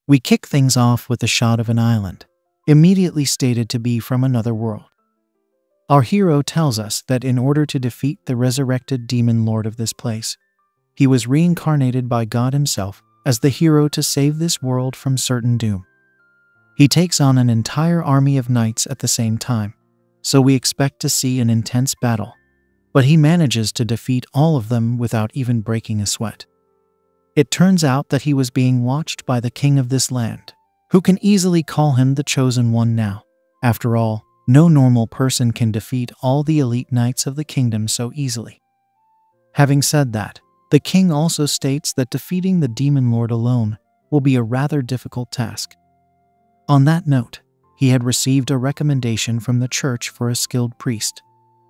We kick things off with a shot of an island, immediately stated to be from another world. Our hero tells us that in order to defeat the resurrected demon lord of this place, he was reincarnated by God himself as the hero to save this world from certain doom. He takes on an entire army of knights at the same time, so we expect to see an intense battle, but he manages to defeat all of them without even breaking a sweat. It turns out that he was being watched by the king of this land, who can easily call him the chosen one now. After all, no normal person can defeat all the elite knights of the kingdom so easily. Having said that, the king also states that defeating the demon lord alone will be a rather difficult task. On that note, he had received a recommendation from the church for a skilled priest,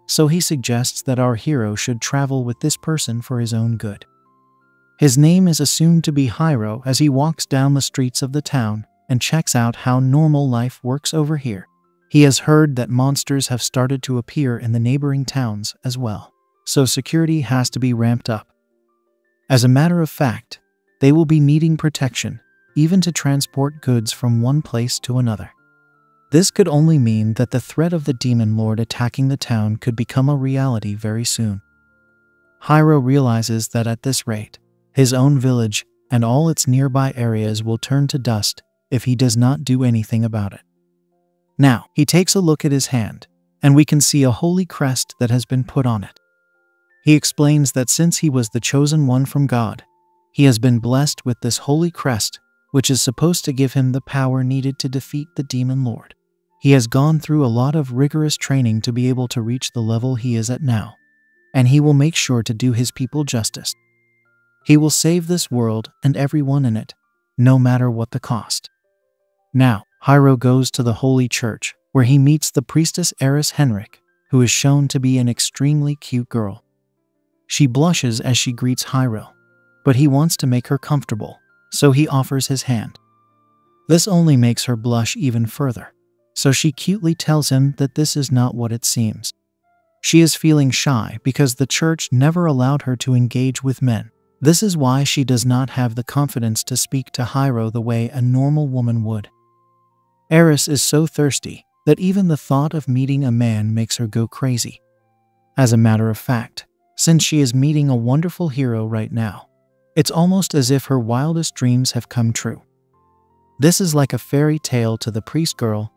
so he suggests that our hero should travel with this person for his own good. His name is assumed to be Hiro as he walks down the streets of the town and checks out how normal life works over here. He has heard that monsters have started to appear in the neighboring towns as well, so security has to be ramped up. As a matter of fact, they will be needing protection, even to transport goods from one place to another. This could only mean that the threat of the demon lord attacking the town could become a reality very soon. Hiro realizes that at this rate, his own village and all its nearby areas will turn to dust if he does not do anything about it. Now, he takes a look at his hand, and we can see a holy crest that has been put on it. He explains that since he was the chosen one from God, he has been blessed with this holy crest, which is supposed to give him the power needed to defeat the demon lord. He has gone through a lot of rigorous training to be able to reach the level he is at now, and he will make sure to do his people justice. He will save this world and everyone in it, no matter what the cost. Now, Hiro goes to the holy church, where he meets the priestess heiress Henrik, who is shown to be an extremely cute girl. She blushes as she greets Hiro, but he wants to make her comfortable, so he offers his hand. This only makes her blush even further, so she cutely tells him that this is not what it seems. She is feeling shy because the church never allowed her to engage with men. This is why she does not have the confidence to speak to Hiro the way a normal woman would. Eris is so thirsty that even the thought of meeting a man makes her go crazy. As a matter of fact, since she is meeting a wonderful hero right now, it's almost as if her wildest dreams have come true. This is like a fairy tale to the priest girl,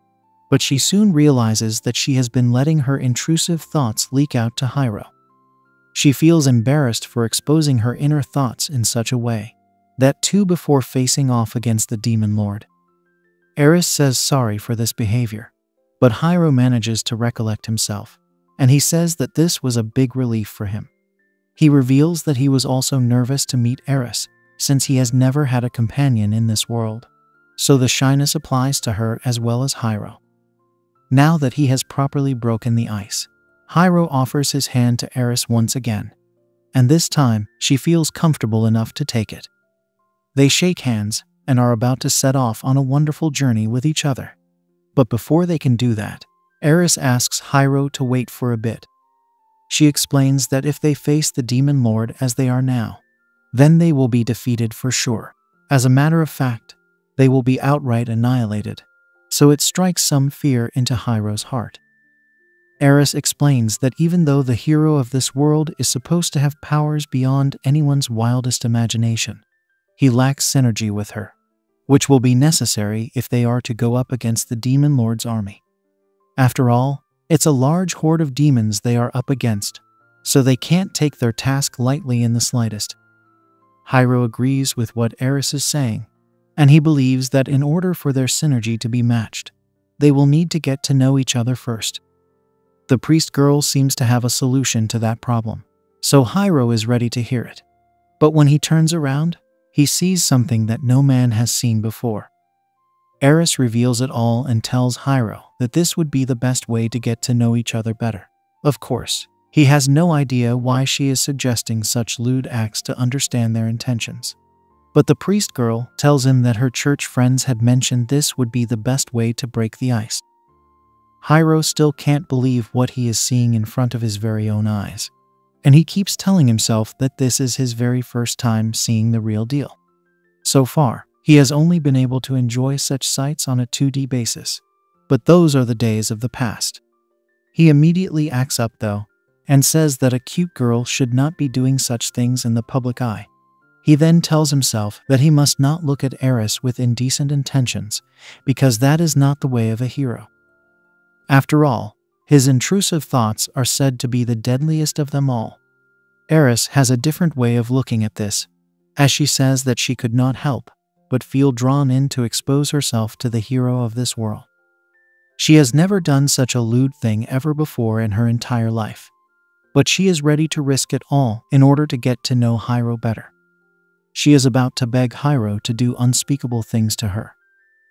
but she soon realizes that she has been letting her intrusive thoughts leak out to Hiro. She feels embarrassed for exposing her inner thoughts in such a way, that too before facing off against the demon lord. Eris says sorry for this behavior, but Hiro manages to recollect himself, and he says that this was a big relief for him. He reveals that he was also nervous to meet Eris, since he has never had a companion in this world, so the shyness applies to her as well as Hiro. Now that he has properly broken the ice, Hiro offers his hand to Eris once again, and this time she feels comfortable enough to take it. They shake hands and are about to set off on a wonderful journey with each other. But before they can do that, Eris asks Hiro to wait for a bit. She explains that if they face the demon lord as they are now, then they will be defeated for sure. As a matter of fact, they will be outright annihilated, so it strikes some fear into Hiro's heart. Eris explains that even though the hero of this world is supposed to have powers beyond anyone's wildest imagination, he lacks synergy with her, which will be necessary if they are to go up against the demon lord's army. After all, it's a large horde of demons they are up against, so they can't take their task lightly in the slightest. Hiro agrees with what Eris is saying, and he believes that in order for their synergy to be matched, they will need to get to know each other first. The priest girl seems to have a solution to that problem, so Hiro is ready to hear it. But when he turns around, he sees something that no man has seen before. Eris reveals it all and tells Hiro that this would be the best way to get to know each other better. Of course, he has no idea why she is suggesting such lewd acts to understand their intentions. But the priest girl tells him that her church friends had mentioned this would be the best way to break the ice. Hiro still can't believe what he is seeing in front of his very own eyes, and he keeps telling himself that this is his very first time seeing the real deal. So far, He has only been able to enjoy such sights on a 2D basis. But those are the days of the past. He immediately acts up though, and says that a cute girl should not be doing such things in the public eye. He then tells himself that he must not look at Eris with indecent intentions, because that is not the way of a hero. After all, his intrusive thoughts are said to be the deadliest of them all. Eris has a different way of looking at this, as she says that she could not help but feel drawn in to expose herself to the hero of this world. She has never done such a lewd thing ever before in her entire life, but she is ready to risk it all in order to get to know Hiro better. She is about to beg Hiro to do unspeakable things to her.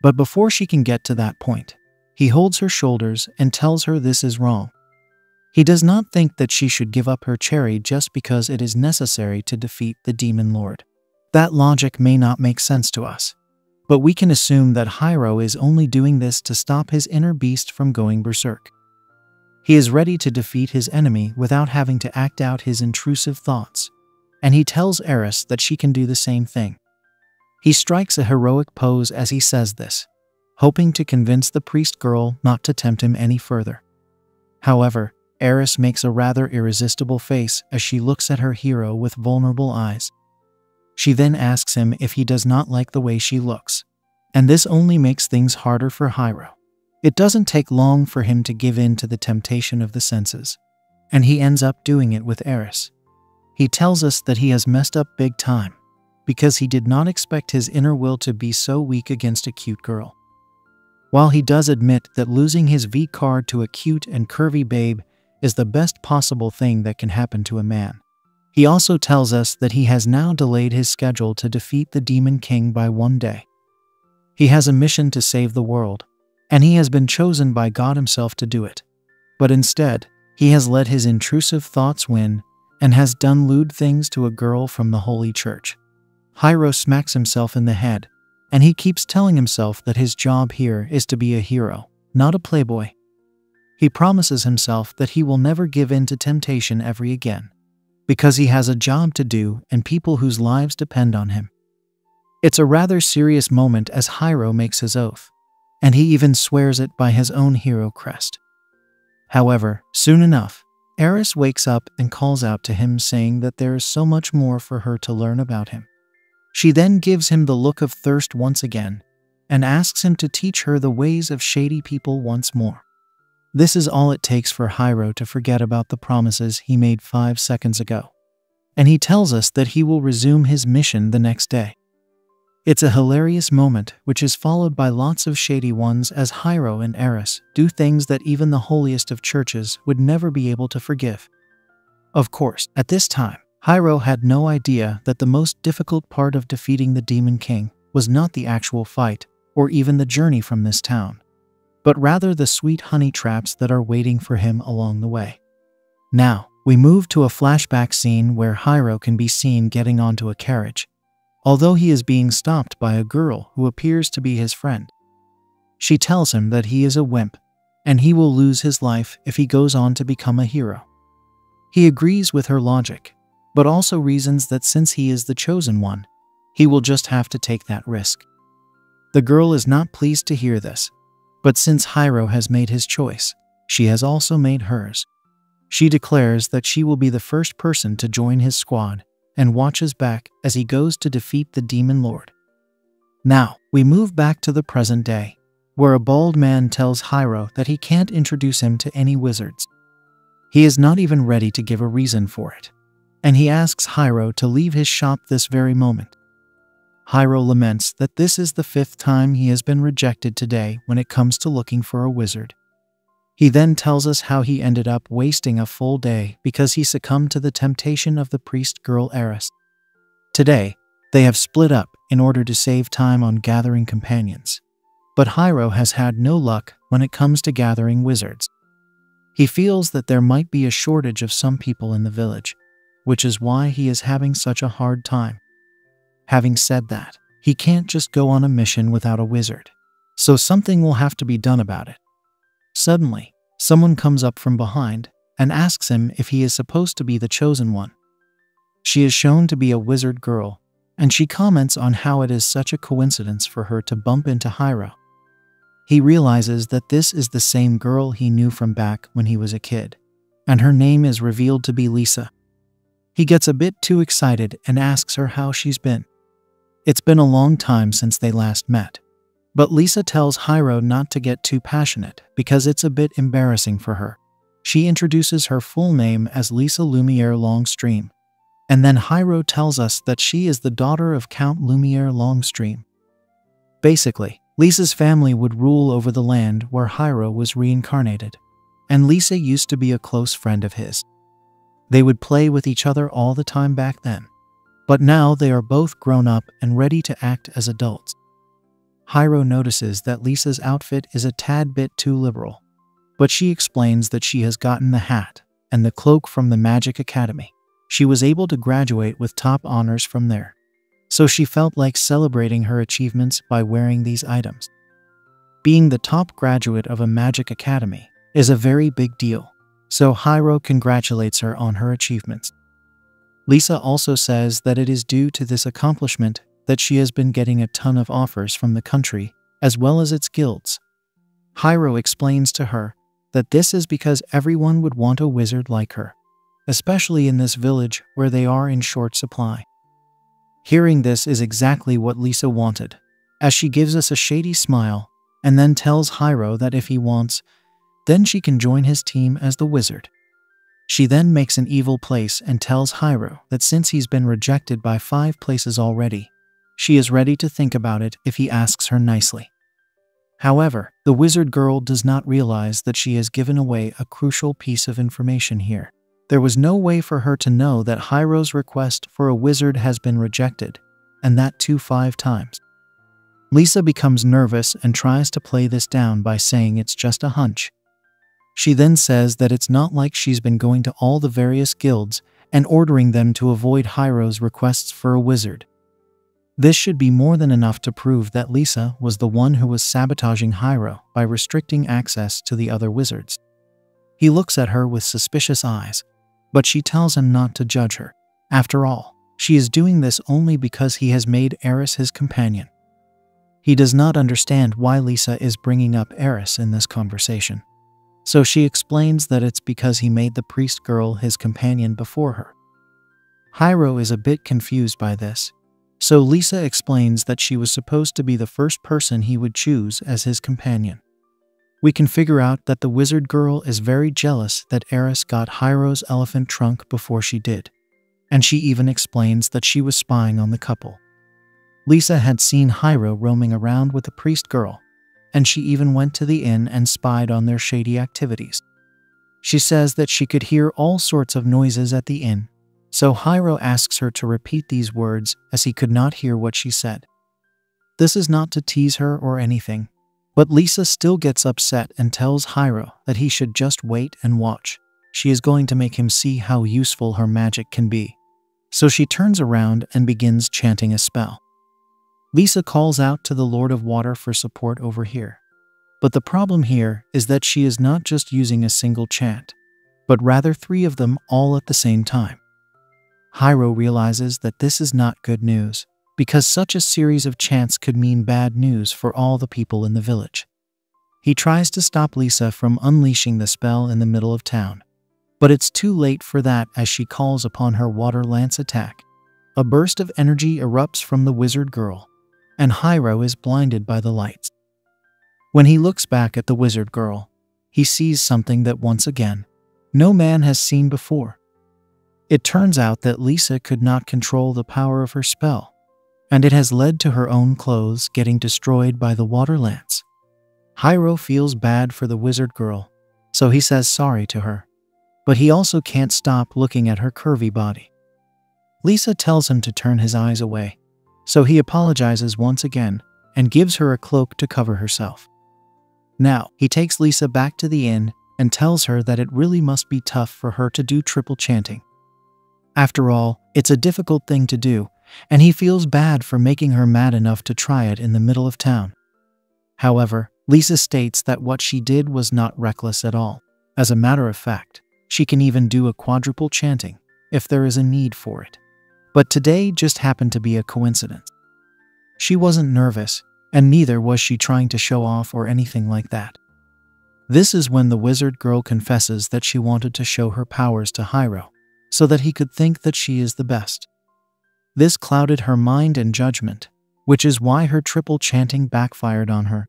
But before she can get to that point, he holds her shoulders and tells her this is wrong. He does not think that she should give up her cherry just because it is necessary to defeat the demon lord. That logic may not make sense to us, but we can assume that Hiro is only doing this to stop his inner beast from going berserk. He is ready to defeat his enemy without having to act out his intrusive thoughts, and he tells Eris that she can do the same thing. He strikes a heroic pose as he says this, hoping to convince the priest girl not to tempt him any further. However, Eris makes a rather irresistible face as she looks at her hero with vulnerable eyes. She then asks him if he does not like the way she looks, and this only makes things harder for Hiro. It doesn't take long for him to give in to the temptation of the senses, and he ends up doing it with Eris. He tells us that he has messed up big time, because he did not expect his inner will to be so weak against a cute girl. While he does admit that losing his V card to a cute and curvy babe is the best possible thing that can happen to a man, he also tells us that he has now delayed his schedule to defeat the Demon King by 1 day. He has a mission to save the world, and he has been chosen by God himself to do it. But instead, he has let his intrusive thoughts win and has done lewd things to a girl from the Holy Church. Hiro smacks himself in the head, and he keeps telling himself that his job here is to be a hero, not a playboy. He promises himself that he will never give in to temptation ever again, because he has a job to do and people whose lives depend on him. It's a rather serious moment as Hiro makes his oath, and he even swears it by his own hero crest. However, soon enough, Eris wakes up and calls out to him saying that there is so much more for her to learn about him. She then gives him the look of thirst once again, and asks him to teach her the ways of shady people once more. This is all it takes for Hiro to forget about the promises he made 5 seconds ago, and he tells us that he will resume his mission the next day. It's a hilarious moment which is followed by lots of shady ones as Hiro and Eris do things that even the holiest of churches would never be able to forgive. Of course, at this time, Hiro had no idea that the most difficult part of defeating the Demon King was not the actual fight or even the journey from this town, but rather the sweet honey traps that are waiting for him along the way. Now, we move to a flashback scene where Hiro can be seen getting onto a carriage, although he is being stopped by a girl who appears to be his friend. She tells him that he is a wimp, and he will lose his life if he goes on to become a hero. He agrees with her logic, but also reasons that since he is the chosen one, he will just have to take that risk. The girl is not pleased to hear this, but since Hiro has made his choice, she has also made hers. She declares that she will be the first person to join his squad and watches back as he goes to defeat the Demon Lord. Now, we move back to the present day, where a bald man tells Hiro that he can't introduce him to any wizards. He is not even ready to give a reason for it, and he asks Hiro to leave his shop this very moment. Hiro laments that this is the 5th time he has been rejected today when it comes to looking for a wizard. He then tells us how he ended up wasting a full day because he succumbed to the temptation of the priest girl Eris. Today, they have split up in order to save time on gathering companions, but Hiro has had no luck when it comes to gathering wizards. He feels that there might be a shortage of some people in the village, which is why he is having such a hard time. Having said that, he can't just go on a mission without a wizard, so something will have to be done about it. Suddenly, someone comes up from behind and asks him if he is supposed to be the chosen one. She is shown to be a wizard girl, and she comments on how it is such a coincidence for her to bump into Hiro. He realizes that this is the same girl he knew from back when he was a kid, and her name is revealed to be Lisa. He gets a bit too excited and asks her how she's been. It's been a long time since they last met, but Lisa tells Hiro not to get too passionate because it's a bit embarrassing for her. She introduces her full name as Lisa Lumiere Longstream, and then Hiro tells us that she is the daughter of Count Lumiere Longstream. Basically, Lisa's family would rule over the land where Hiro was reincarnated, and Lisa used to be a close friend of his. They would play with each other all the time back then, but now they are both grown up and ready to act as adults. Hiro notices that Lisa's outfit is a tad bit too liberal, but she explains that she has gotten the hat and the cloak from the Magic Academy. She was able to graduate with top honors from there, so she felt like celebrating her achievements by wearing these items. Being the top graduate of a Magic Academy is a very big deal, so Hiro congratulates her on her achievements. Lisa also says that it is due to this accomplishment that she has been getting a ton of offers from the country as well as its guilds. Hiro explains to her that this is because everyone would want a wizard like her, especially in this village where they are in short supply. Hearing this is exactly what Lisa wanted, as she gives us a shady smile and then tells Hiro that if he wants, then she can join his team as the wizard. She then makes an evil place and tells Hiro that since he's been rejected by 5 places already, she is ready to think about it if he asks her nicely. However, the wizard girl does not realize that she has given away a crucial piece of information here. There was no way for her to know that Hiro's request for a wizard has been rejected, and that too 5 times. Lisa becomes nervous and tries to play this down by saying it's just a hunch. She then says that it's not like she's been going to all the various guilds and ordering them to avoid Hiro's requests for a wizard. This should be more than enough to prove that Lisa was the one who was sabotaging Hiro by restricting access to the other wizards. He looks at her with suspicious eyes, but she tells him not to judge her. After all, she is doing this only because he has made Eris his companion. He does not understand why Lisa is bringing up Eris in this conversation, so she explains that it's because he made the priest girl his companion before her. Hiro is a bit confused by this, so Lisa explains that she was supposed to be the first person he would choose as his companion. We can figure out that the wizard girl is very jealous that Eris got Hiro's elephant trunk before she did, and she even explains that she was spying on the couple. Lisa had seen Hiro roaming around with the priest girl, and she even went to the inn and spied on their shady activities. She says that she could hear all sorts of noises at the inn, so Hiro asks her to repeat these words as he could not hear what she said. This is not to tease her or anything, but Lisa still gets upset and tells Hiro that he should just wait and watch. She is going to make him see how useful her magic can be. So she turns around and begins chanting a spell. Lisa calls out to the Lord of Water for support over here. But the problem here is that she is not just using a single chant, but rather 3 of them all at the same time. Hiro realizes that this is not good news, because such a series of chants could mean bad news for all the people in the village. He tries to stop Lisa from unleashing the spell in the middle of town, but it's too late for that as she calls upon her water lance attack. A burst of energy erupts from the wizard girl, and Hiro is blinded by the lights. When he looks back at the wizard girl, he sees something that once again, no man has seen before. It turns out that Lisa could not control the power of her spell, and it has led to her own clothes getting destroyed by the water lance. Hiro feels bad for the wizard girl, so he says sorry to her, but he also can't stop looking at her curvy body. Lisa tells him to turn his eyes away, so he apologizes once again and gives her a cloak to cover herself. Now, he takes Lisa back to the inn and tells her that it really must be tough for her to do triple chanting. After all, it's a difficult thing to do, and he feels bad for making her mad enough to try it in the middle of town. However, Lisa states that what she did was not reckless at all. As a matter of fact, she can even do a quadruple chanting if there is a need for it. But today just happened to be a coincidence. She wasn't nervous, and neither was she trying to show off or anything like that. This is when the wizard girl confesses that she wanted to show her powers to Hiro, so that he could think that she is the best. This clouded her mind and judgment, which is why her triple chanting backfired on her.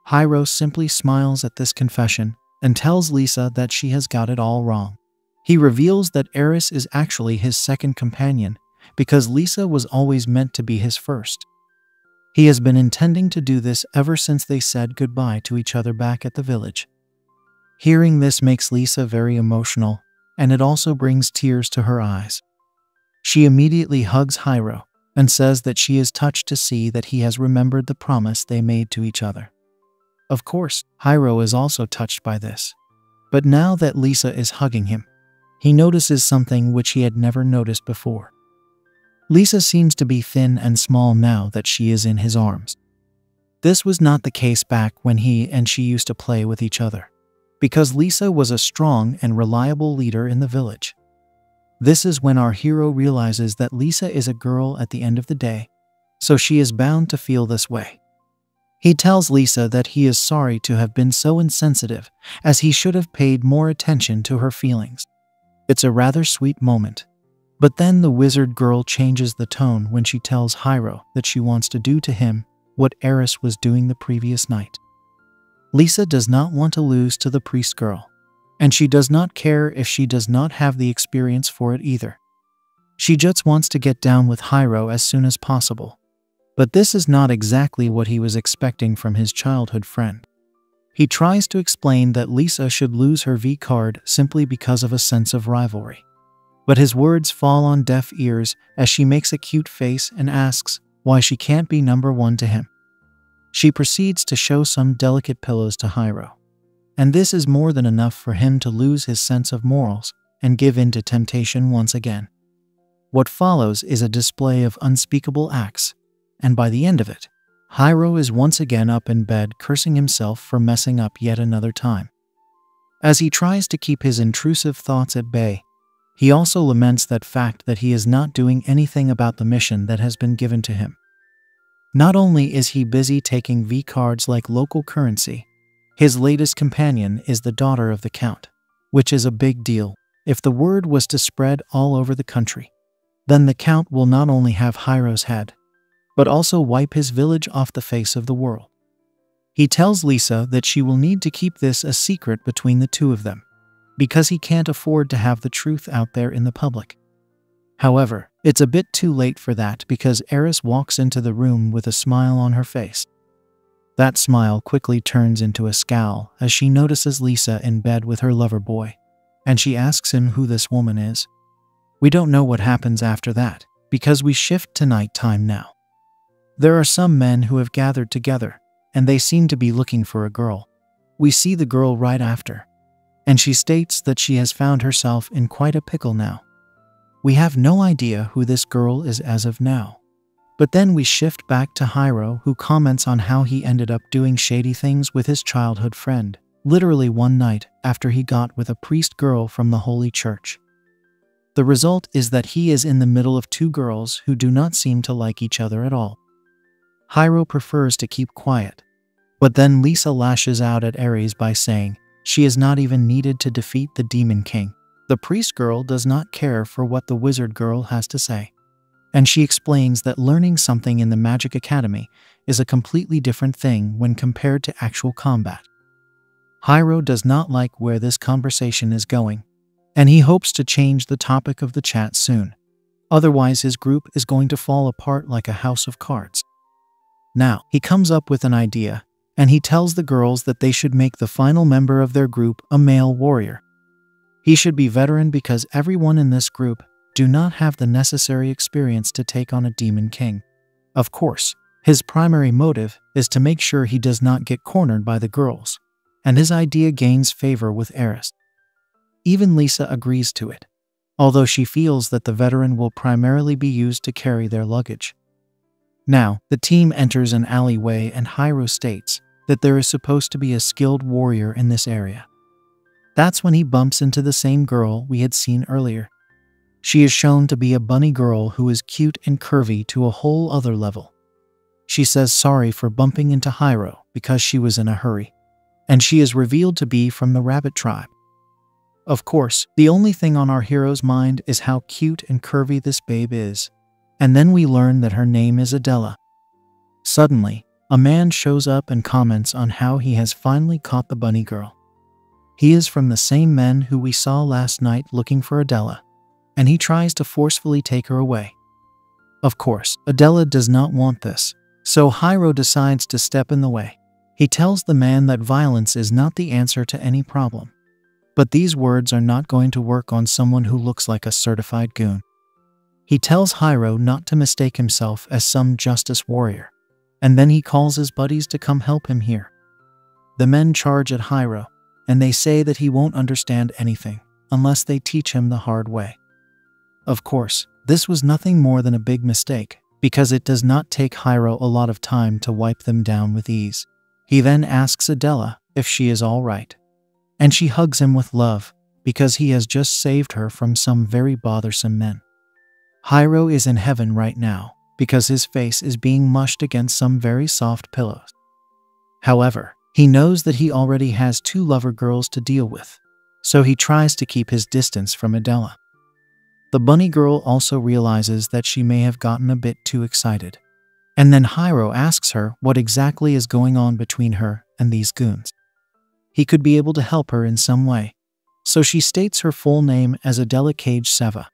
Hiro simply smiles at this confession and tells Lisa that she has got it all wrong. He reveals that Eris is actually his second companion because Lisa was always meant to be his first. He has been intending to do this ever since they said goodbye to each other back at the village. Hearing this makes Lisa very emotional, and it also brings tears to her eyes. She immediately hugs Hiro and says that she is touched to see that he has remembered the promise they made to each other. Of course, Hiro is also touched by this. But now that Lisa is hugging him, he notices something which he had never noticed before. Lisa seems to be thin and small now that she is in his arms. This was not the case back when he and she used to play with each other, because Lisa was a strong and reliable leader in the village. This is when our hero realizes that Lisa is a girl at the end of the day, so she is bound to feel this way. He tells Lisa that he is sorry to have been so insensitive, as he should have paid more attention to her feelings. It's a rather sweet moment. But then the wizard girl changes the tone when she tells Hiro that she wants to do to him what Eris was doing the previous night. Lisa does not want to lose to the priest girl, and she does not care if she does not have the experience for it either. She just wants to get down with Hiro as soon as possible. But this is not exactly what he was expecting from his childhood friend. He tries to explain that Lisa should lose her V card simply because of a sense of rivalry. But his words fall on deaf ears as she makes a cute face and asks why she can't be number one to him. She proceeds to show some delicate pillows to Hiro, and this is more than enough for him to lose his sense of morals and give in to temptation once again. What follows is a display of unspeakable acts, and by the end of it, Hiro is once again up in bed cursing himself for messing up yet another time. As he tries to keep his intrusive thoughts at bay, he also laments that fact that he is not doing anything about the mission that has been given to him. Not only is he busy taking V cards like local currency, his latest companion is the daughter of the Count, which is a big deal. If the word was to spread all over the country, then the Count will not only have Hiro's head, but also wipe his village off the face of the world. He tells Lisa that she will need to keep this a secret between the two of them, because he can't afford to have the truth out there in the public. However, it's a bit too late for that because Eris walks into the room with a smile on her face. That smile quickly turns into a scowl as she notices Lisa in bed with her lover boy, and she asks him who this woman is. We don't know what happens after that, because we shift to nighttime now. There are some men who have gathered together, and they seem to be looking for a girl. We see the girl right after, and she states that she has found herself in quite a pickle now. We have no idea who this girl is as of now. But then we shift back to Hiro, who comments on how he ended up doing shady things with his childhood friend, literally one night after he got with a priest girl from the holy church. The result is that he is in the middle of two girls who do not seem to like each other at all. Hiro prefers to keep quiet, but then Lisa lashes out at Ares by saying she is not even needed to defeat the Demon King. The priest girl does not care for what the wizard girl has to say, and she explains that learning something in the Magic Academy is a completely different thing when compared to actual combat. Hiro does not like where this conversation is going, and he hopes to change the topic of the chat soon. Otherwise, his group is going to fall apart like a house of cards. Now, he comes up with an idea, and he tells the girls that they should make the final member of their group a male warrior. He should be veteran because everyone in this group do not have the necessary experience to take on a Demon King. Of course, his primary motive is to make sure he does not get cornered by the girls, and his idea gains favor with Eris. Even Lisa agrees to it, although she feels that the veteran will primarily be used to carry their luggage. Now, the team enters an alleyway and Hiro states that there is supposed to be a skilled warrior in this area. That's when he bumps into the same girl we had seen earlier. She is shown to be a bunny girl who is cute and curvy to a whole other level. She says sorry for bumping into Hiro because she was in a hurry, and she is revealed to be from the rabbit tribe. Of course, the only thing on our hero's mind is how cute and curvy this babe is, and then we learn that her name is Adela. Suddenly, a man shows up and comments on how he has finally caught the bunny girl. He is from the same men who we saw last night looking for Adela, and he tries to forcefully take her away. Of course, Adela does not want this, so Hiro decides to step in the way. He tells the man that violence is not the answer to any problem. But these words are not going to work on someone who looks like a certified goon. He tells Hiro not to mistake himself as some justice warrior, and then he calls his buddies to come help him here. The men charge at Hiro, and they say that he won't understand anything unless they teach him the hard way. Of course, this was nothing more than a big mistake, because it does not take Hiro a lot of time to wipe them down with ease. He then asks Adela if she is all right, and she hugs him with love because he has just saved her from some very bothersome men. Hiro is in heaven right now because his face is being mushed against some very soft pillows. However, he knows that he already has 2 lover girls to deal with, so he tries to keep his distance from Adela. The bunny girl also realizes that she may have gotten a bit too excited, and then Hiro asks her what exactly is going on between her and these goons. He could be able to help her in some way, so she states her full name as Adela Cage Seva.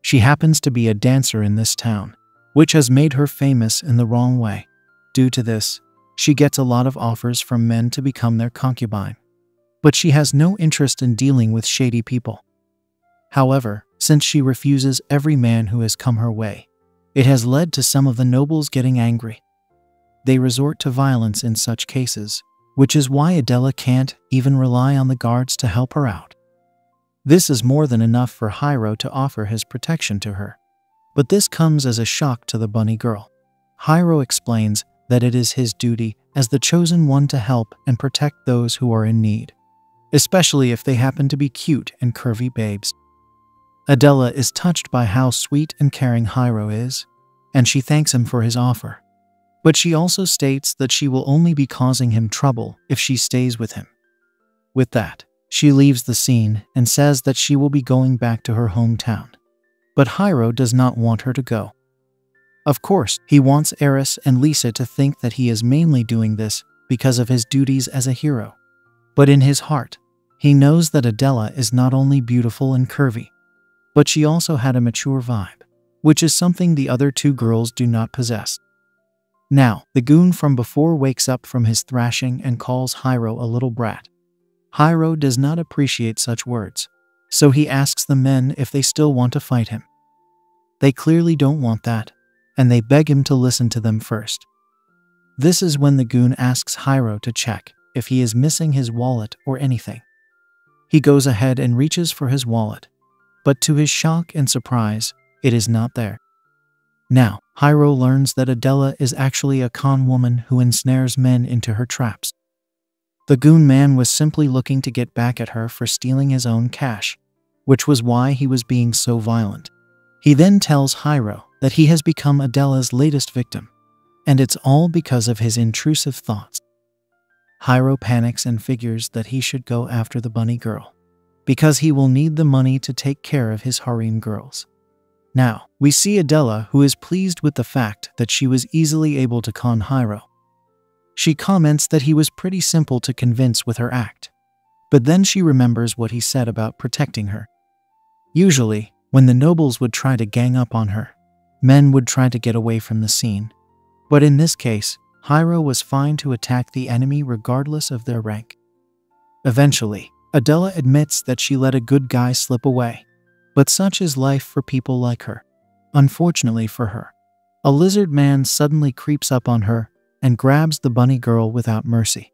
She happens to be a dancer in this town, which has made her famous in the wrong way. Due to this, she gets a lot of offers from men to become their concubine, but she has no interest in dealing with shady people. However, since she refuses every man who has come her way, it has led to some of the nobles getting angry. They resort to violence in such cases, which is why Adela can't even rely on the guards to help her out. This is more than enough for Hiro to offer his protection to her, but this comes as a shock to the bunny girl. Hiro explains that it is his duty as the chosen one to help and protect those who are in need, especially if they happen to be cute and curvy babes. Adela is touched by how sweet and caring Hiro is, and she thanks him for his offer. But she also states that she will only be causing him trouble if she stays with him. With that, she leaves the scene and says that she will be going back to her hometown. But Hiro does not want her to go. Of course, he wants Eris and Lisa to think that he is mainly doing this because of his duties as a hero. But in his heart, he knows that Adela is not only beautiful and curvy, but she also had a mature vibe, which is something the other 2 girls do not possess. Now, the goon from before wakes up from his thrashing and calls Hiro a little brat. Hiro does not appreciate such words, so he asks the men if they still want to fight him. They clearly don't want that, and they beg him to listen to them first. This is when the goon asks Hiro to check if he is missing his wallet or anything. He goes ahead and reaches for his wallet, but to his shock and surprise, it is not there. Now, Hiro learns that Adela is actually a con woman who ensnares men into her traps. The goon man was simply looking to get back at her for stealing his own cash, which was why he was being so violent. He then tells Hiro that he has become Adela's latest victim, and it's all because of his intrusive thoughts. Hiro panics and figures that he should go after the bunny girl, because he will need the money to take care of his harem girls. Now, we see Adela, who is pleased with the fact that she was easily able to con Hiro. She comments that he was pretty simple to convince with her act, but then she remembers what he said about protecting her. Usually, when the nobles would try to gang up on her, men would try to get away from the scene. But in this case, Hiro was fine to attack the enemy regardless of their rank. Eventually, Adela admits that she let a good guy slip away. But such is life for people like her. Unfortunately for her, a lizard man suddenly creeps up on her and grabs the bunny girl without mercy.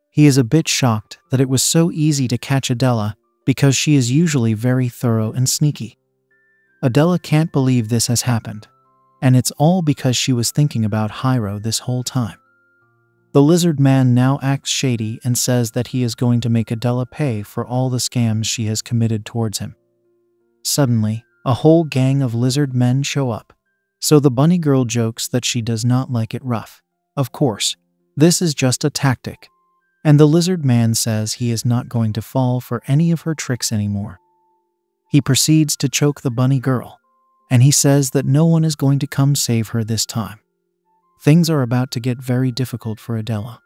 He is a bit shocked that it was so easy to catch Adela because she is usually very thorough and sneaky. Adela can't believe this has happened, and it's all because she was thinking about Hiro this whole time. The lizard man now acts shady and says that he is going to make Adela pay for all the scams she has committed towards him. Suddenly, a whole gang of lizard men show up. So the bunny girl jokes that she does not like it rough. Of course, this is just a tactic. And the lizard man says he is not going to fall for any of her tricks anymore. He proceeds to choke the bunny girl, and he says that no one is going to come save her this time. Things are about to get very difficult for Adela.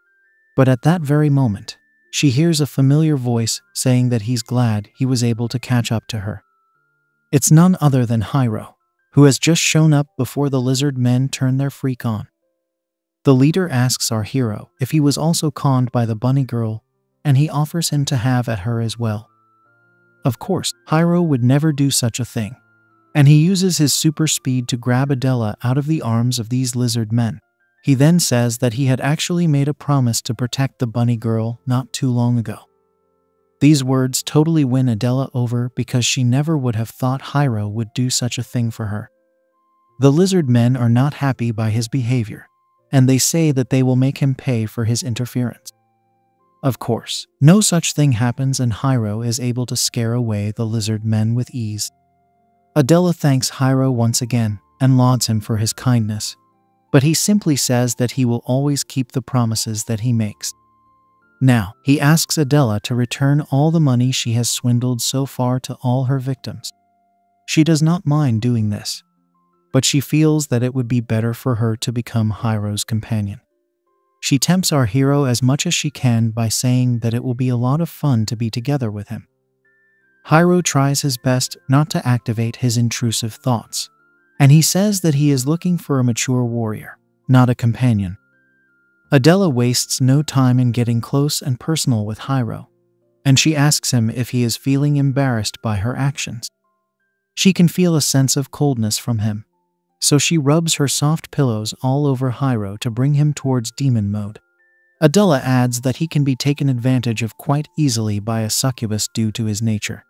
But at that very moment, she hears a familiar voice saying that he's glad he was able to catch up to her. It's none other than Hiro, who has just shown up before the lizard men turn their freak on. The leader asks our hero if he was also conned by the bunny girl, and he offers him to have at her as well. Of course, Hiro would never do such a thing, and he uses his super speed to grab Adela out of the arms of these lizard men. He then says that he had actually made a promise to protect the bunny girl not too long ago. These words totally win Adela over because she never would have thought Hiro would do such a thing for her. The lizard men are not happy by his behavior, and they say that they will make him pay for his interference. Of course, no such thing happens, and Hiro is able to scare away the lizard men with ease. Adela thanks Hiro once again and lauds him for his kindness, but he simply says that he will always keep the promises that he makes. Now, he asks Adela to return all the money she has swindled so far to all her victims. She does not mind doing this, but she feels that it would be better for her to become Hiro's companion. She tempts our hero as much as she can by saying that it will be a lot of fun to be together with him. Hiro tries his best not to activate his intrusive thoughts, and he says that he is looking for a mature warrior, not a companion. Adela wastes no time in getting close and personal with Hiro, and she asks him if he is feeling embarrassed by her actions. She can feel a sense of coldness from him, so she rubs her soft pillows all over Hiro to bring him towards demon mode. Adela adds that he can be taken advantage of quite easily by a succubus due to his nature.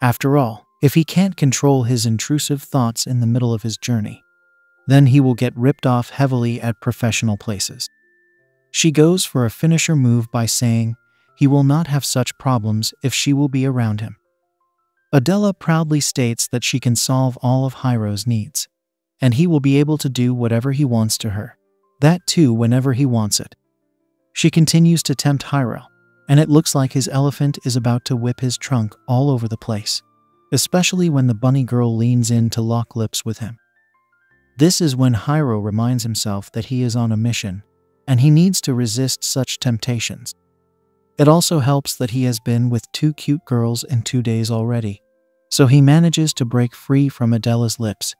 After all, if he can't control his intrusive thoughts in the middle of his journey, then he will get ripped off heavily at professional places. She goes for a finisher move by saying he will not have such problems if she will be around him. Adela proudly states that she can solve all of Hiro's needs, and he will be able to do whatever he wants to her, that too whenever he wants it. She continues to tempt Hiro, and it looks like his elephant is about to whip his trunk all over the place, especially when the bunny girl leans in to lock lips with him. This is when Hiro reminds himself that he is on a mission, and he needs to resist such temptations. It also helps that he has been with 2 cute girls in 2 days already, so he manages to break free from Adela's lips.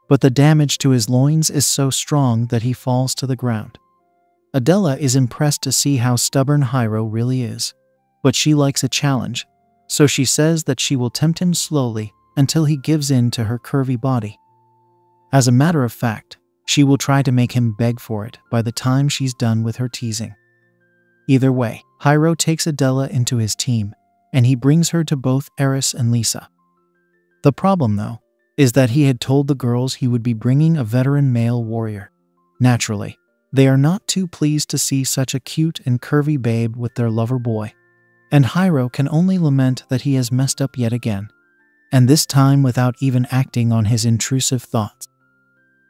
But the damage to his loins is so strong that he falls to the ground. Adela is impressed to see how stubborn Hiro really is, but she likes a challenge, so she says that she will tempt him slowly until he gives in to her curvy body. As a matter of fact, she will try to make him beg for it by the time she's done with her teasing. Either way, Hiro takes Adela into his team, and he brings her to both Eris and Lisa. The problem, though, is that he had told the girls he would be bringing a veteran male warrior. Naturally, they are not too pleased to see such a cute and curvy babe with their lover boy, and Hiro can only lament that he has messed up yet again, and this time without even acting on his intrusive thoughts.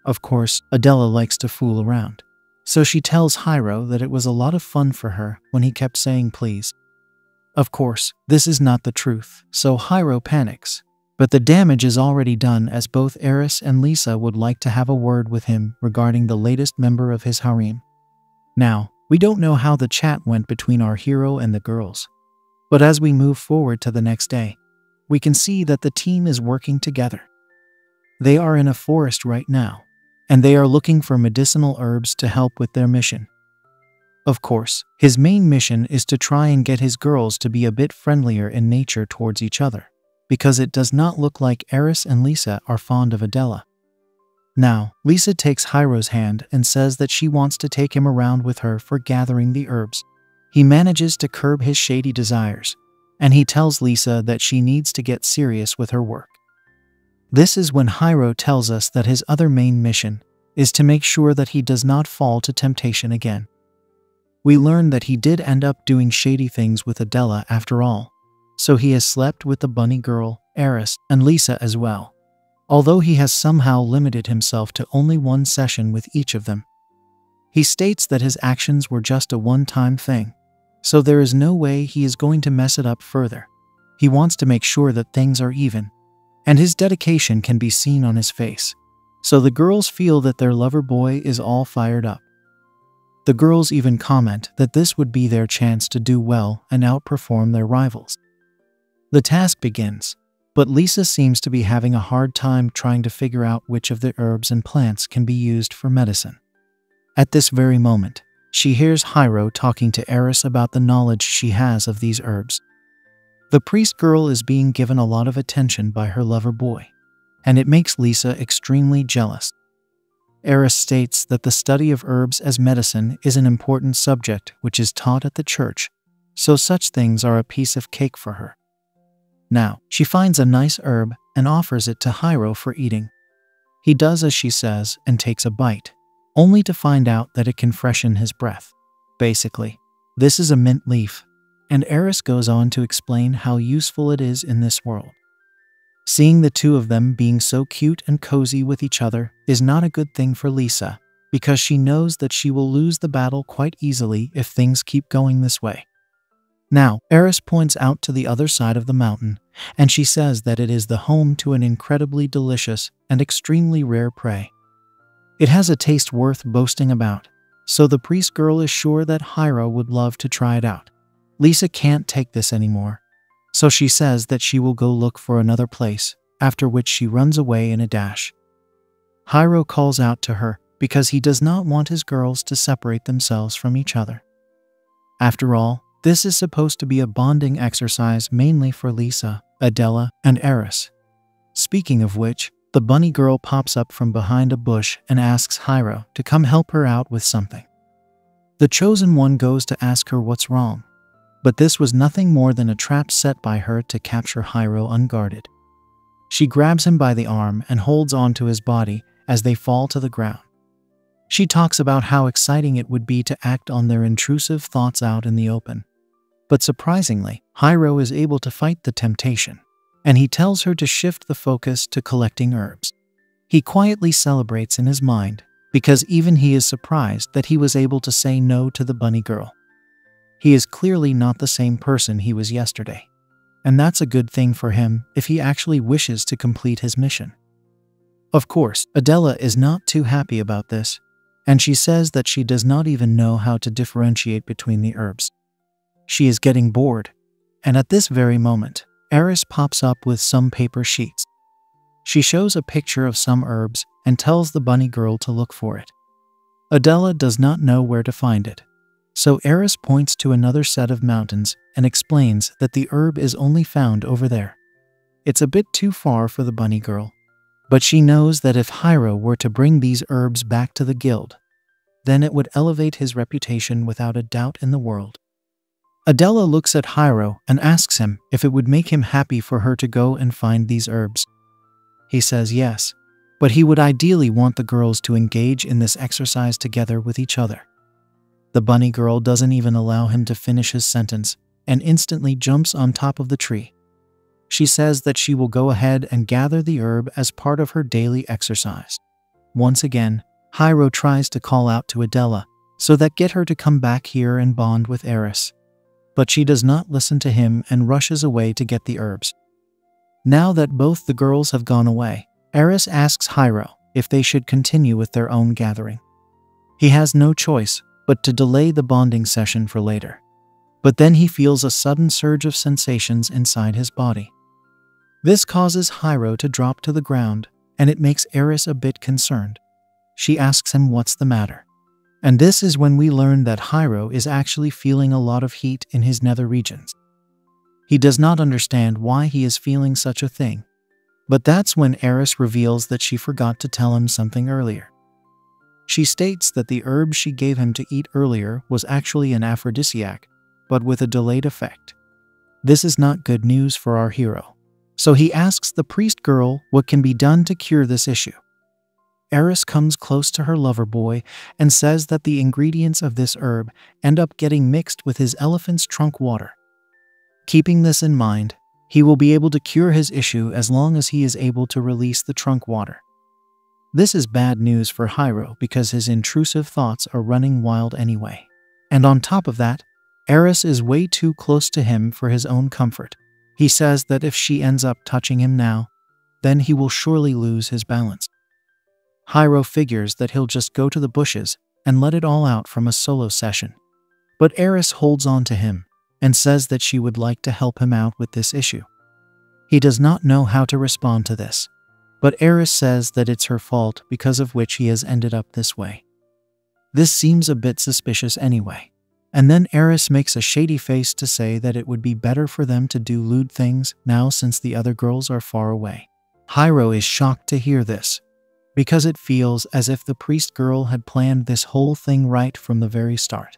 Of course, Adela likes to fool around, so she tells Hiro that it was a lot of fun for her when he kept saying please. Of course, this is not the truth, so Hiro panics, but the damage is already done as both Eris and Lisa would like to have a word with him regarding the latest member of his harem. Now, we don't know how the chat went between our hero and the girls, but as we move forward to the next day, we can see that the team is working together. They are in a forest right now, and they are looking for medicinal herbs to help with their mission. Of course, his main mission is to try and get his girls to be a bit friendlier in nature towards each other, because it does not look like Eris and Lisa are fond of Adela. Now, Lisa takes Hiro's hand and says that she wants to take him around with her for gathering the herbs. He manages to curb his shady desires, and he tells Lisa that she needs to get serious with her work. This is when Hiro tells us that his other main mission is to make sure that he does not fall to temptation again. We learn that he did end up doing shady things with Adela after all, so he has slept with the bunny girl, Eris, and Lisa as well, although he has somehow limited himself to only one session with each of them. He states that his actions were just a one-time thing, so there is no way he is going to mess it up further. He wants to make sure that things are even, and his dedication can be seen on his face, so the girls feel that their lover boy is all fired up. The girls even comment that this would be their chance to do well and outperform their rivals. The task begins, but Lisa seems to be having a hard time trying to figure out which of the herbs and plants can be used for medicine. At this very moment, she hears Hiro talking to Eris about the knowledge she has of these herbs. The priest girl is being given a lot of attention by her lover boy, and it makes Lisa extremely jealous. Eris states that the study of herbs as medicine is an important subject which is taught at the church, so such things are a piece of cake for her. Now, she finds a nice herb and offers it to Hiro for eating. He does as she says and takes a bite, only to find out that it can freshen his breath. Basically, this is a mint leaf, and Eris goes on to explain how useful it is in this world. Seeing the two of them being so cute and cozy with each other is not a good thing for Lisa, because she knows that she will lose the battle quite easily if things keep going this way. Now, Eris points out to the other side of the mountain, and she says that it is the home to an incredibly delicious and extremely rare prey. It has a taste worth boasting about, so the priest girl is sure that Hiro would love to try it out. Lisa can't take this anymore, so she says that she will go look for another place, after which she runs away in a dash. Hiro calls out to her because he does not want his girls to separate themselves from each other. After all, this is supposed to be a bonding exercise mainly for Lisa, Adela, and Eris. Speaking of which, the bunny girl pops up from behind a bush and asks Hiro to come help her out with something. The chosen one goes to ask her what's wrong, but this was nothing more than a trap set by her to capture Hiro unguarded. She grabs him by the arm and holds onto his body as they fall to the ground. She talks about how exciting it would be to act on their intrusive thoughts out in the open. But surprisingly, Hiro is able to fight the temptation, and he tells her to shift the focus to collecting herbs. He quietly celebrates in his mind, because even he is surprised that he was able to say no to the bunny girl. He is clearly not the same person he was yesterday, and that's a good thing for him if he actually wishes to complete his mission. Of course, Adela is not too happy about this, and she says that she does not even know how to differentiate between the herbs. She is getting bored, and at this very moment, Eris pops up with some paper sheets. She shows a picture of some herbs and tells the bunny girl to look for it. Adela does not know where to find it, so Eris points to another set of mountains and explains that the herb is only found over there. It's a bit too far for the bunny girl, but she knows that if Hiro were to bring these herbs back to the guild, then it would elevate his reputation without a doubt in the world. Adela looks at Hiro and asks him if it would make him happy for her to go and find these herbs. He says yes, but he would ideally want the girls to engage in this exercise together with each other. The bunny girl doesn't even allow him to finish his sentence and instantly jumps on top of the tree. She says that she will go ahead and gather the herb as part of her daily exercise. Once again, Hiro tries to call out to Adela so that get her to come back here and bond with Eris, but she does not listen to him and rushes away to get the herbs. Now that both the girls have gone away, Eris asks Hiro if they should continue with their own gathering. He has no choice but to delay the bonding session for later. But then he feels a sudden surge of sensations inside his body. This causes Hiro to drop to the ground, and it makes Eris a bit concerned. She asks him what's the matter. And this is when we learn that Hiro is actually feeling a lot of heat in his nether regions. He does not understand why he is feeling such a thing, but that's when Eris reveals that she forgot to tell him something earlier. She states that the herb she gave him to eat earlier was actually an aphrodisiac, but with a delayed effect. This is not good news for our hero, so he asks the priest girl what can be done to cure this issue. Eris comes close to her lover boy and says that the ingredients of this herb end up getting mixed with his elephant's trunk water. Keeping this in mind, He will be able to cure his issue as long as he is able to release the trunk water. This is bad news for Hiro because his intrusive thoughts are running wild anyway. And on top of that, Eris is way too close to him for his own comfort. He says that if she ends up touching him now, then he will surely lose his balance. Hiro figures that he'll just go to the bushes and let it all out from a solo session. But Eris holds on to him and says that she would like to help him out with this issue. He does not know how to respond to this, but Eris says that it's her fault because of which he has ended up this way. This seems a bit suspicious anyway. And then Eris makes a shady face to say that it would be better for them to do lewd things now since the other girls are far away. Hiro is shocked to hear this, because it feels as if the priest girl had planned this whole thing right from the very start.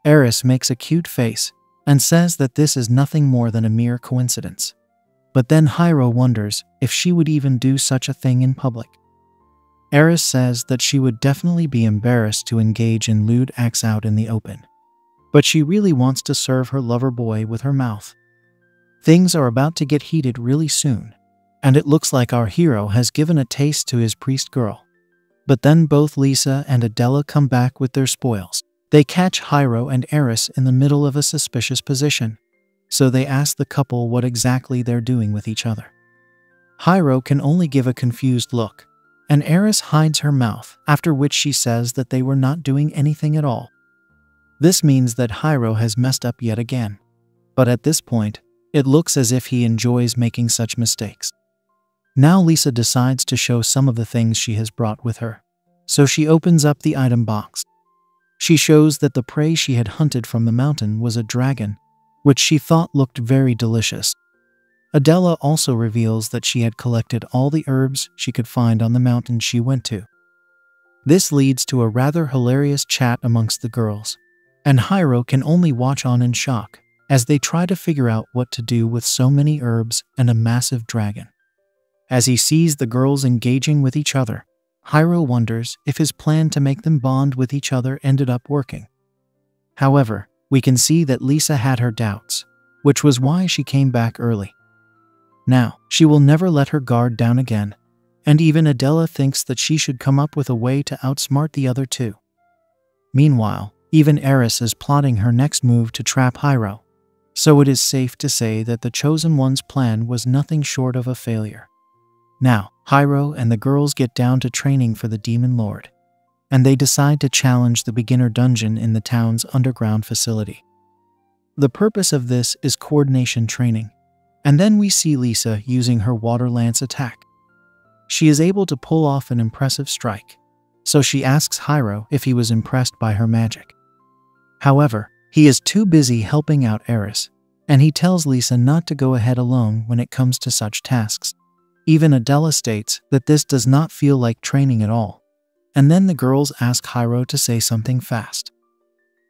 Eris makes a cute face and says that this is nothing more than a mere coincidence. But then Hiro wonders if she would even do such a thing in public. Eris says that she would definitely be embarrassed to engage in lewd acts out in the open. But she really wants to serve her lover boy with her mouth. Things are about to get heated really soon, and it looks like our hero has given a taste to his priest girl. But then both Lisa and Adela come back with their spoils. They catch Hiro and Eris in the middle of a suspicious position, so they ask the couple what exactly they're doing with each other. Hiro can only give a confused look, and Eris hides her mouth, after which she says that they were not doing anything at all. This means that Hiro has messed up yet again, but at this point, it looks as if he enjoys making such mistakes. Now Lisa decides to show some of the things she has brought with her, so she opens up the item box. She shows that the prey she had hunted from the mountain was a dragon, which she thought looked very delicious. Adela also reveals that she had collected all the herbs she could find on the mountain she went to. This leads to a rather hilarious chat amongst the girls, and Hiro can only watch on in shock as they try to figure out what to do with so many herbs and a massive dragon. As he sees the girls engaging with each other, Hiro wonders if his plan to make them bond with each other ended up working. However, we can see that Lisa had her doubts, which was why she came back early. Now, she will never let her guard down again, and even Adela thinks that she should come up with a way to outsmart the other two. Meanwhile, even Eris is plotting her next move to trap Hiro, so it is safe to say that the Chosen One's plan was nothing short of a failure. Now, Hiro and the girls get down to training for the Demon Lord, and they decide to challenge the beginner dungeon in the town's underground facility. The purpose of this is coordination training, and then we see Lisa using her water lance attack. She is able to pull off an impressive strike, so she asks Hiro if he was impressed by her magic. However, he is too busy helping out Eris, and he tells Lisa not to go ahead alone when it comes to such tasks. Even Adela states that this does not feel like training at all, and then the girls ask Hiro to say something fast.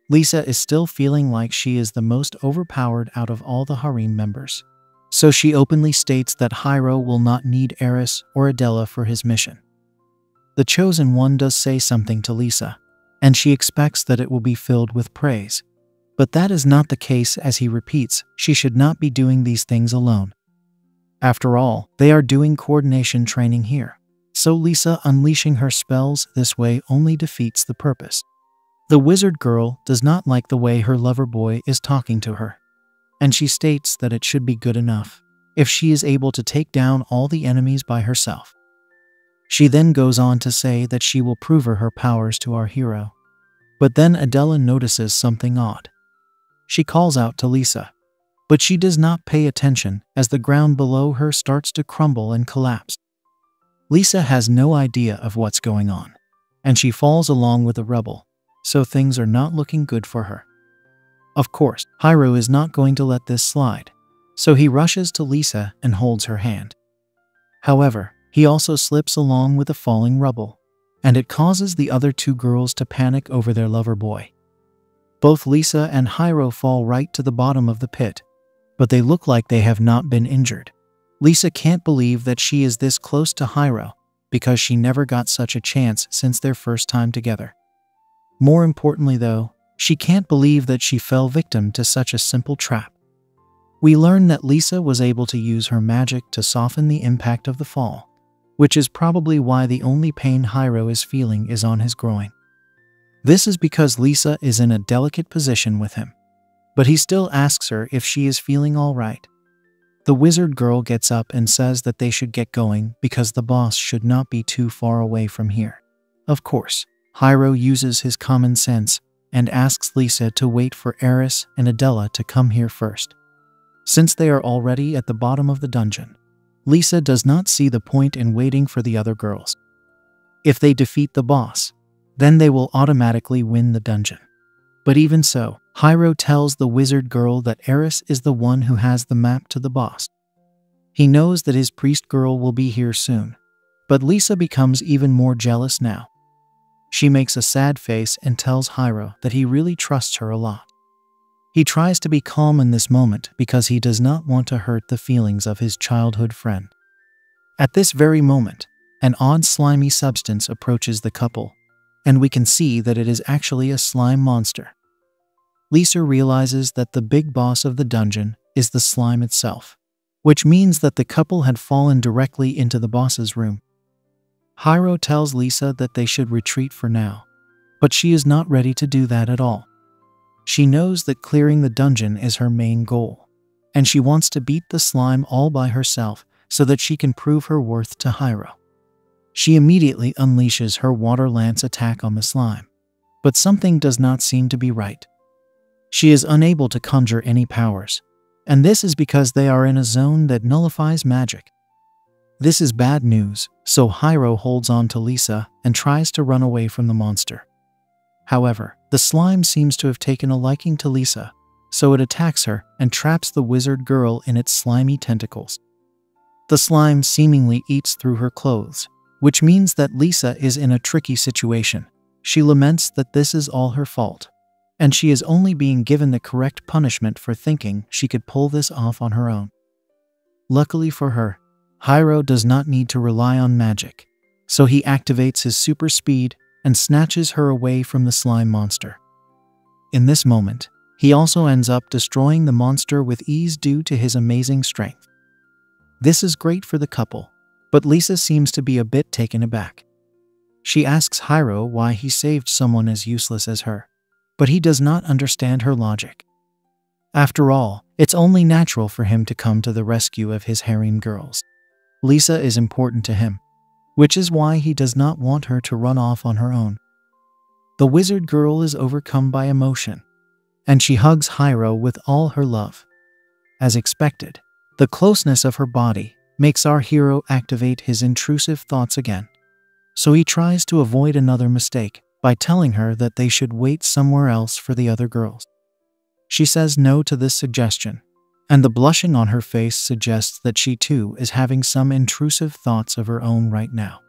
Lisa is still feeling like she is the most overpowered out of all the harem members, so she openly states that Hiro will not need Eris or Adela for his mission. The Chosen One does say something to Lisa, and she expects that it will be filled with praise, but that is not the case as he repeats she should not be doing these things alone. After all, they are doing coordination training here, so Lisa unleashing her spells this way only defeats the purpose. The wizard girl does not like the way her lover boy is talking to her, and she states that it should be good enough if she is able to take down all the enemies by herself. She then goes on to say that she will prove her powers to our hero. But then Adela notices something odd. She calls out to Lisa, but she does not pay attention as the ground below her starts to crumble and collapse. Lisa has no idea of what's going on, and she falls along with the rubble, so things are not looking good for her. Of course, Hiro is not going to let this slide, so he rushes to Lisa and holds her hand. However, he also slips along with the falling rubble, and it causes the other two girls to panic over their lover boy. Both Lisa and Hiro fall right to the bottom of the pit, but they look like they have not been injured. Lisa can't believe that she is this close to Hiro, because she never got such a chance since their first time together. More importantly though, she can't believe that she fell victim to such a simple trap. We learn that Lisa was able to use her magic to soften the impact of the fall, which is probably why the only pain Hiro is feeling is on his groin. This is because Lisa is in a delicate position with him, but he still asks her if she is feeling all right. The wizard girl gets up and says that they should get going because the boss should not be too far away from here. Of course, Hiro uses his common sense and asks Lisa to wait for Eris and Adela to come here first. Since they are already at the bottom of the dungeon, Lisa does not see the point in waiting for the other girls. If they defeat the boss, then they will automatically win the dungeon. But even so, Hiro tells the wizard girl that Eris is the one who has the map to the boss. He knows that his priest girl will be here soon, but Lisa becomes even more jealous now. She makes a sad face and tells Hiro that he really trusts her a lot. He tries to be calm in this moment because he does not want to hurt the feelings of his childhood friend. At this very moment, an odd slimy substance approaches the couple, and we can see that it is actually a slime monster. Lisa realizes that the big boss of the dungeon is the slime itself, which means that the couple had fallen directly into the boss's room. Hiro tells Lisa that they should retreat for now, but she is not ready to do that at all. She knows that clearing the dungeon is her main goal, and she wants to beat the slime all by herself so that she can prove her worth to Hiro. She immediately unleashes her water lance attack on the slime, but something does not seem to be right. She is unable to conjure any powers, and this is because they are in a zone that nullifies magic. This is bad news, so Hiro holds on to Lisa and tries to run away from the monster. However, the slime seems to have taken a liking to Lisa, so it attacks her and traps the wizard girl in its slimy tentacles. The slime seemingly eats through her clothes, which means that Lisa is in a tricky situation. She laments that this is all her fault, and she is only being given the correct punishment for thinking she could pull this off on her own. Luckily for her, Hiro does not need to rely on magic, so he activates his super speed and snatches her away from the slime monster. In this moment, he also ends up destroying the monster with ease due to his amazing strength. This is great for the couple, but Lisa seems to be a bit taken aback. She asks Hiro why he saved someone as useless as her, but he does not understand her logic. After all, it's only natural for him to come to the rescue of his harem girls. Lisa is important to him, which is why he does not want her to run off on her own. The wizard girl is overcome by emotion, and she hugs Hiro with all her love. As expected, the closeness of her body makes our hero activate his intrusive thoughts again, so he tries to avoid another mistake by telling her that they should wait somewhere else for the other girls. She says no to this suggestion, and the blushing on her face suggests that she too is having some intrusive thoughts of her own right now.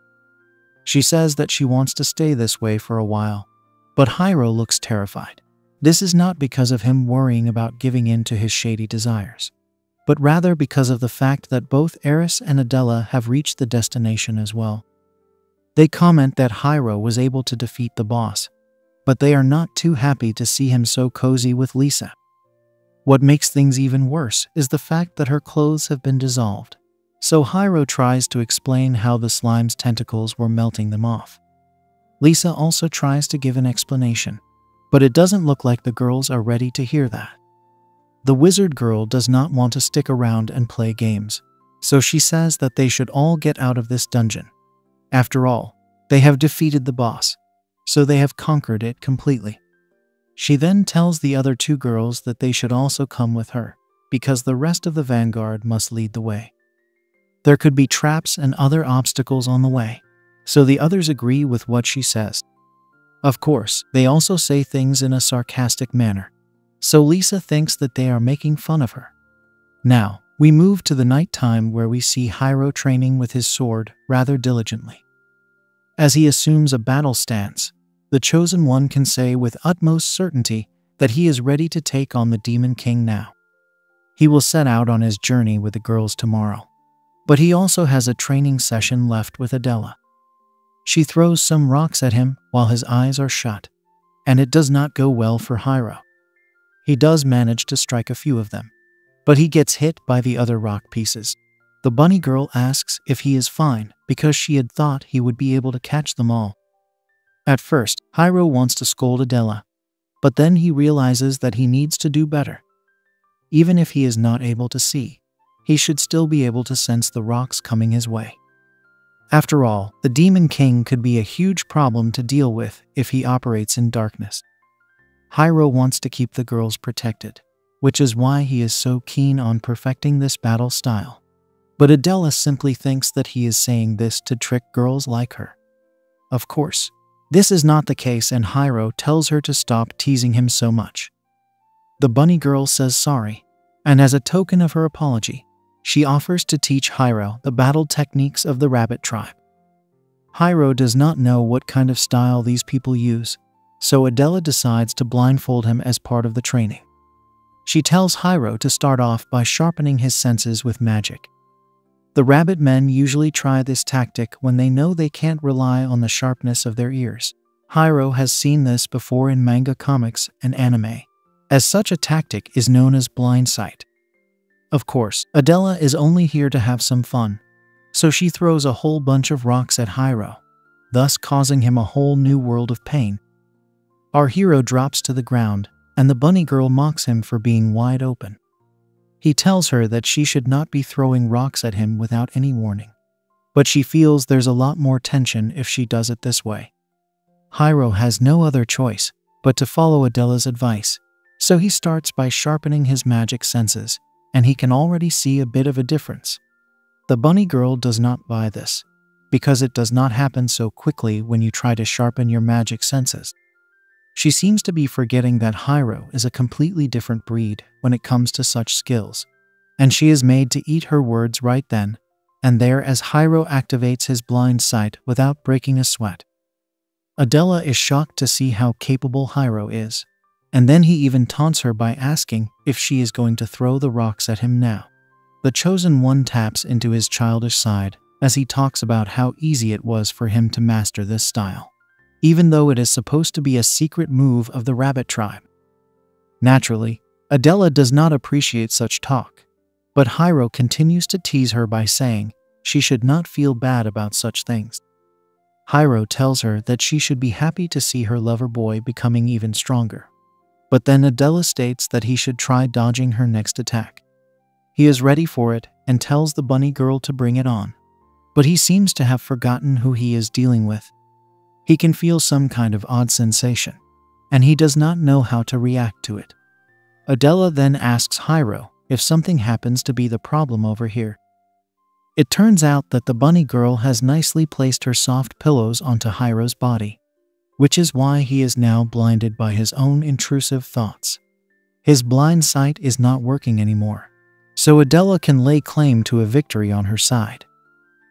She says that she wants to stay this way for a while, but Hiro looks terrified. This is not because of him worrying about giving in to his shady desires, but rather because of the fact that both Eris and Adela have reached the destination as well. They comment that Hiro was able to defeat the boss, but they are not too happy to see him so cozy with Lisa. What makes things even worse is the fact that her clothes have been dissolved, so Hiro tries to explain how the slime's tentacles were melting them off. Lisa also tries to give an explanation, but it doesn't look like the girls are ready to hear that. The wizard girl does not want to stick around and play games, so she says that they should all get out of this dungeon. After all, they have defeated the boss, so they have conquered it completely. She then tells the other two girls that they should also come with her, because the rest of the vanguard must lead the way. There could be traps and other obstacles on the way, so the others agree with what she says. Of course, they also say things in a sarcastic manner, so Lisa thinks that they are making fun of her. Now, we move to the night time where we see Hiro training with his sword rather diligently. As he assumes a battle stance, the Chosen One can say with utmost certainty that he is ready to take on the Demon King now. He will set out on his journey with the girls tomorrow, but he also has a training session left with Adela. She throws some rocks at him while his eyes are shut, and it does not go well for Hiro. He does manage to strike a few of them, but he gets hit by the other rock pieces. The bunny girl asks if he is fine because she had thought he would be able to catch them all. At first, Hiro wants to scold Adela, but then he realizes that he needs to do better. Even if he is not able to see, he should still be able to sense the rocks coming his way. After all, the Demon King could be a huge problem to deal with if he operates in darkness. Hiro wants to keep the girls protected, which is why he is so keen on perfecting this battle style. But Adela simply thinks that he is saying this to trick girls like her. Of course, this is not the case, and Hiro tells her to stop teasing him so much. The bunny girl says sorry, and as a token of her apology, she offers to teach Hiro the battle techniques of the rabbit tribe. Hiro does not know what kind of style these people use, so Adela decides to blindfold him as part of the training. She tells Hiro to start off by sharpening his senses with magic. The rabbit men usually try this tactic when they know they can't rely on the sharpness of their ears. Hiro has seen this before in manga comics and anime, as such a tactic is known as blind sight. Of course, Adela is only here to have some fun, so she throws a whole bunch of rocks at Hiro, thus causing him a whole new world of pain. Our hero drops to the ground, and the bunny girl mocks him for being wide open. He tells her that she should not be throwing rocks at him without any warning, but she feels there's a lot more tension if she does it this way. Hiro has no other choice but to follow Adela's advice, so he starts by sharpening his magic senses, and he can already see a bit of a difference. The bunny girl does not buy this, because it does not happen so quickly when you try to sharpen your magic senses. She seems to be forgetting that Hiro is a completely different breed when it comes to such skills, and she is made to eat her words right then and there as Hiro activates his blind sight without breaking a sweat. Adela is shocked to see how capable Hiro is, and then he even taunts her by asking if she is going to throw the rocks at him now. The chosen one taps into his childish side as he talks about how easy it was for him to master this style, even though it is supposed to be a secret move of the rabbit tribe. Naturally, Adela does not appreciate such talk, but Hiro continues to tease her by saying she should not feel bad about such things. Hiro tells her that she should be happy to see her lover boy becoming even stronger, but then Adela states that he should try dodging her next attack. He is ready for it and tells the bunny girl to bring it on, but he seems to have forgotten who he is dealing with. He can feel some kind of odd sensation, and he does not know how to react to it. Adela then asks Hiro if something happens to be the problem over here. It turns out that the bunny girl has nicely placed her soft pillows onto Hiro's body, which is why he is now blinded by his own intrusive thoughts. His blind sight is not working anymore, so Adela can lay claim to a victory on her side.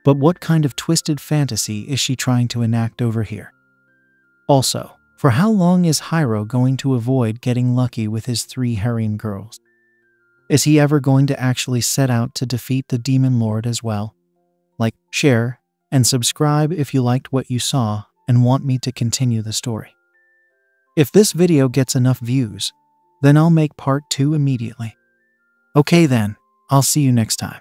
But what kind of twisted fantasy is she trying to enact over here? Also, for how long is Hiro going to avoid getting lucky with his 3 harem girls? Is he ever going to actually set out to defeat the Demon Lord as well? Like, share, and subscribe if you liked what you saw and want me to continue the story. If this video gets enough views, then I'll make part 2 immediately. Okay then, I'll see you next time.